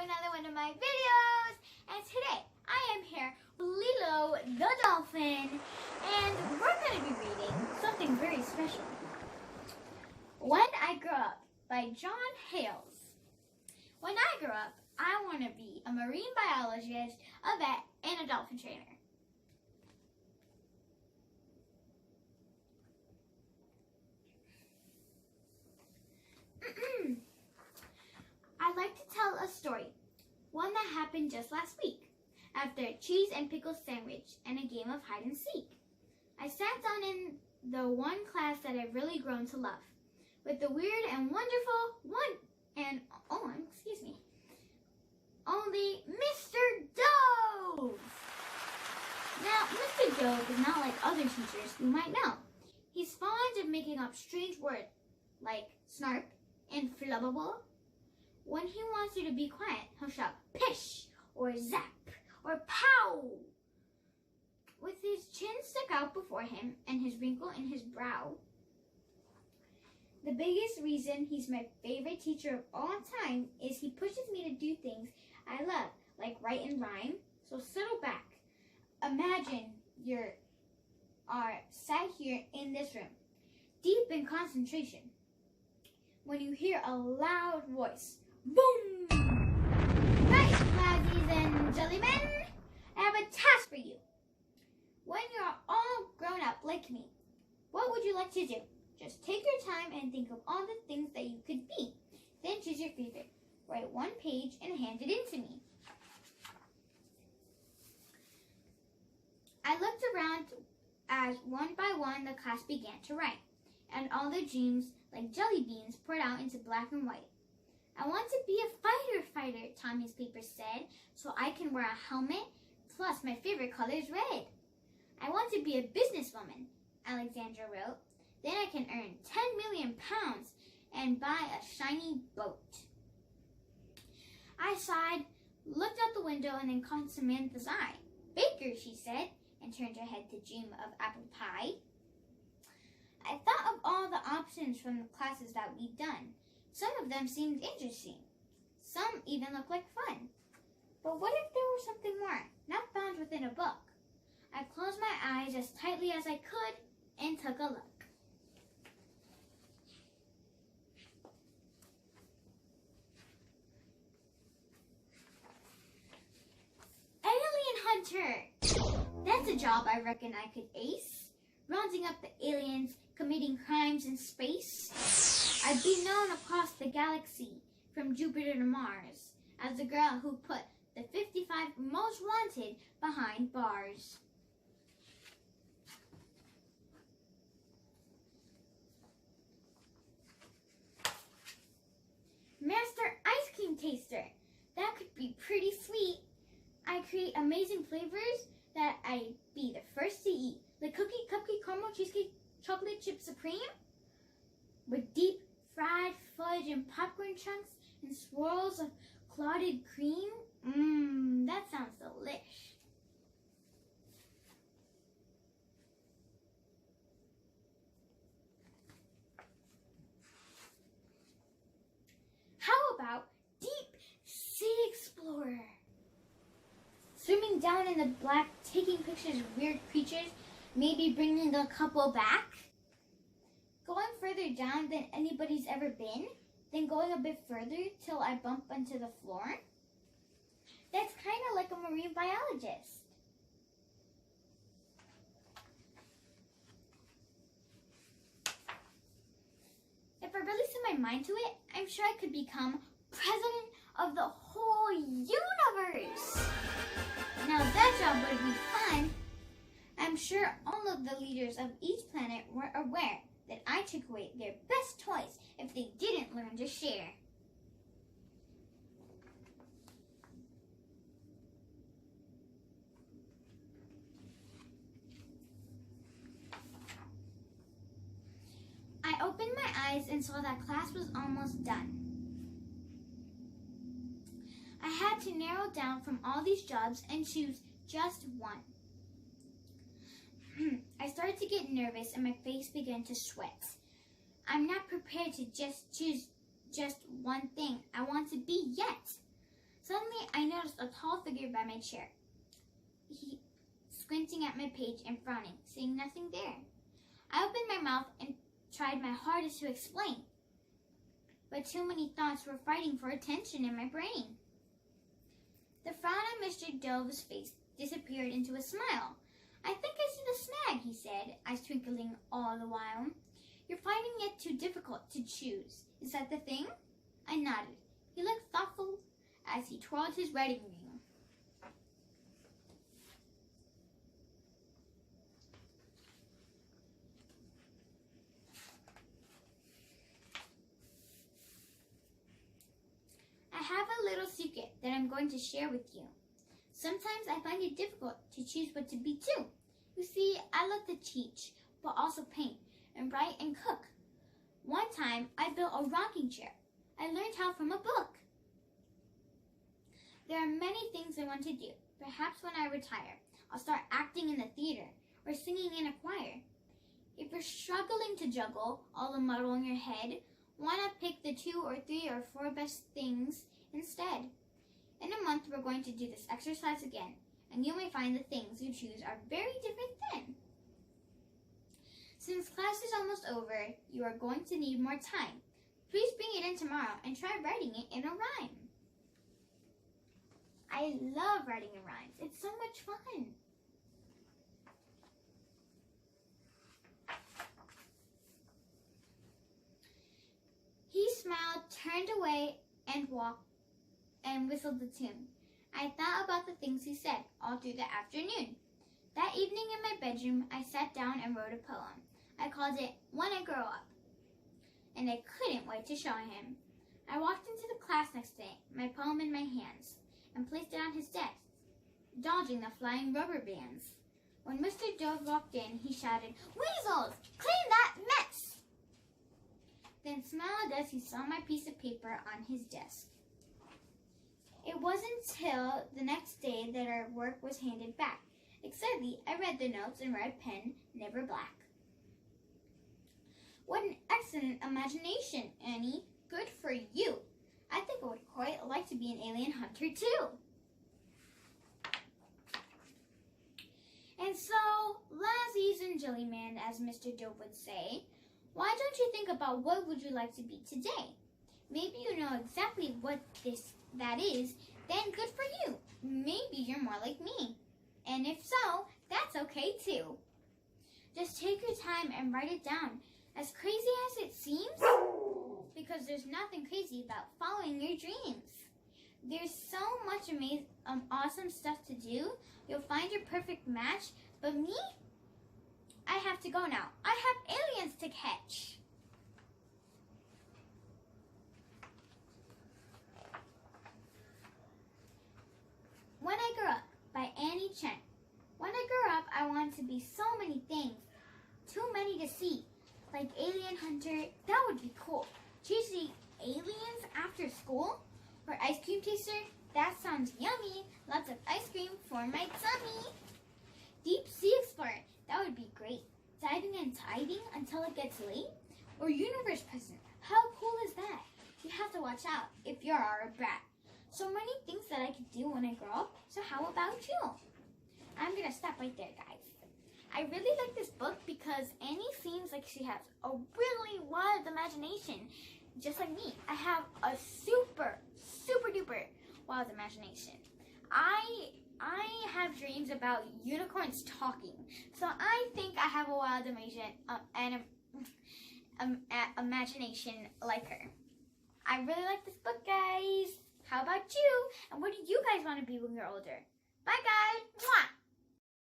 another one of my videos. And today I am here with Lilo the dolphin, and we're going to be reading something very special. When I Grow Up by John Hales. When I grow up, I want to be a marine biologist, a vet, and a dolphin trainer. I'd like to tell a story, one that happened just last week, after a cheese and pickle sandwich and a game of hide and seek. I sat down in the one class that I've really grown to love, with the weird and wonderful only Mr. Dove! Now, Mr. Dove is not like other teachers you might know. He's fond of making up strange words like snarp and flubbable. When he wants you to be quiet, he'll shout pish or zap or pow. With his chin stuck out before him and his wrinkle in his brow. The biggest reason he's my favorite teacher of all time is he pushes me to do things I love, like write and rhyme. So settle back. Imagine you are sat here in this room, deep in concentration, when you hear a loud voice. Boom! Right, Lazzies and Jellymen, I have a task for you. When you're all grown up like me, what would you like to do? Just take your time and think of all the things that you could be. Then choose your favorite. Write one page and hand it in to me. I looked around as one by one the class began to write, and all their dreams, like jelly beans, poured out into black and white. I want to be a fighter, Tommy's paper said, so I can wear a helmet, plus my favorite color is red. I want to be a businesswoman, Alexandra wrote. Then I can earn 10 million pounds and buy a shiny boat. I sighed, looked out the window, and then caught Samantha's eye. Baker, she said, and turned her head to dream of apple pie. I thought of all the options from the classes that we'd done. Some of them seemed interesting. Some even looked like fun. But what if there was something more, not found within a book? I closed my eyes as tightly as I could and took a look. Alien Hunter! That's a job I reckon I could ace. Rounding up the aliens, committing crimes in space. I'd be known across the galaxy, from Jupiter to Mars, as the girl who put the 55 most wanted behind bars. Master Ice Cream Taster. That could be pretty sweet. I create amazing flavors that I'd be the first to eat. Like cookie, cupcake, caramel, cheesecake, chocolate chip supreme. With deep fried fudge and popcorn chunks and swirls of clotted cream. That sounds delish. How about Deep Sea Explorer? Swimming down in the black, taking pictures of weird creatures, maybe bringing a couple back. Going further down than anybody's ever been, then going a bit further till I bump into the floor. That's kind of like a marine biologist. If I really set my mind to it, I'm sure I could become president of the whole universe. Now that job would be fun. I'm sure all of the leaders of each planet were aware that I took away their best toys if they didn't learn to share. I opened my eyes and saw that class was almost done. I had to narrow down from all these jobs and choose just one. I started to get nervous and my face began to sweat. I'm not prepared to just choose just one thing I want to be yet. Suddenly I noticed a tall figure by my chair. He squinting at my page and frowning, seeing nothing there. I opened my mouth and tried my hardest to explain, but too many thoughts were fighting for attention in my brain. The frown on Mr. Dove's face disappeared into a smile. I think I see the snag, he said, eyes twinkling all the while. You're finding it too difficult to choose. Is that the thing? I nodded. He looked thoughtful as he twirled his wedding ring. I have a little secret that I'm going to share with you. Sometimes I find it difficult to choose what to be too. You see, I love to teach, but also paint and write and cook. One time, I built a rocking chair. I learned how from a book. There are many things I want to do. Perhaps when I retire, I'll start acting in the theater or singing in a choir. If you're struggling to juggle all the muddle in your head, why not pick the 2 or 3 or 4 best things instead? In a month, we're going to do this exercise again, and you may find the things you choose are very different then. Since class is almost over, you are going to need more time. Please bring it in tomorrow and try writing it in a rhyme. I love writing in rhymes. It's so much fun. He smiled, turned away, and walked and whistled the tune. I thought about the things he said all through the afternoon. That evening in my bedroom, I sat down and wrote a poem. I called it When I Grow Up, and I couldn't wait to show him. I walked into the class next day, my poem in my hands, and placed it on his desk, dodging the flying rubber bands. When Mr. Dove walked in, he shouted, "Weasels, clean that mess!" Then smiled as he saw my piece of paper on his desk. It wasn't till the next day that our work was handed back. Excitedly, I read the notes in red pen, never black. What an excellent imagination, Annie. Good for you. I think I would quite like to be an alien hunter too. And so, Lazzies and Jellyman, as Mr. Dope would say, why don't you think about what would you like to be today? Maybe you know exactly what that is, then good for you. Maybe you're more like me. And if so, that's okay too. Just take your time and write it down. As crazy as it seems, because there's nothing crazy about following your dreams. There's so much amazing, awesome stuff to do. You'll find your perfect match. But me, I have to go now. I have aliens to catch. When I Grew Up by Annie Chen. When I grew up, I wanted to be so many things. Too many to see. Like alien hunter, that would be cool. Chasing aliens after school? Or ice cream taster? That sounds yummy. Lots of ice cream for my tummy. Deep sea explorer, that would be great. Diving and diving until it gets late? Or universe president, how cool is that? You have to watch out if you're a brat. So many things that I could do when I grow up, so how about you? I'm gonna stop right there, guys. I really like this book because Annie seems like she has a really wild imagination, just like me. I have a super duper wild imagination. I have dreams about unicorns talking, so I think I have a wild imagination like her. I really like this book, guys. How about you? And what do you guys want to be when you're older? Bye, guys. Mwah!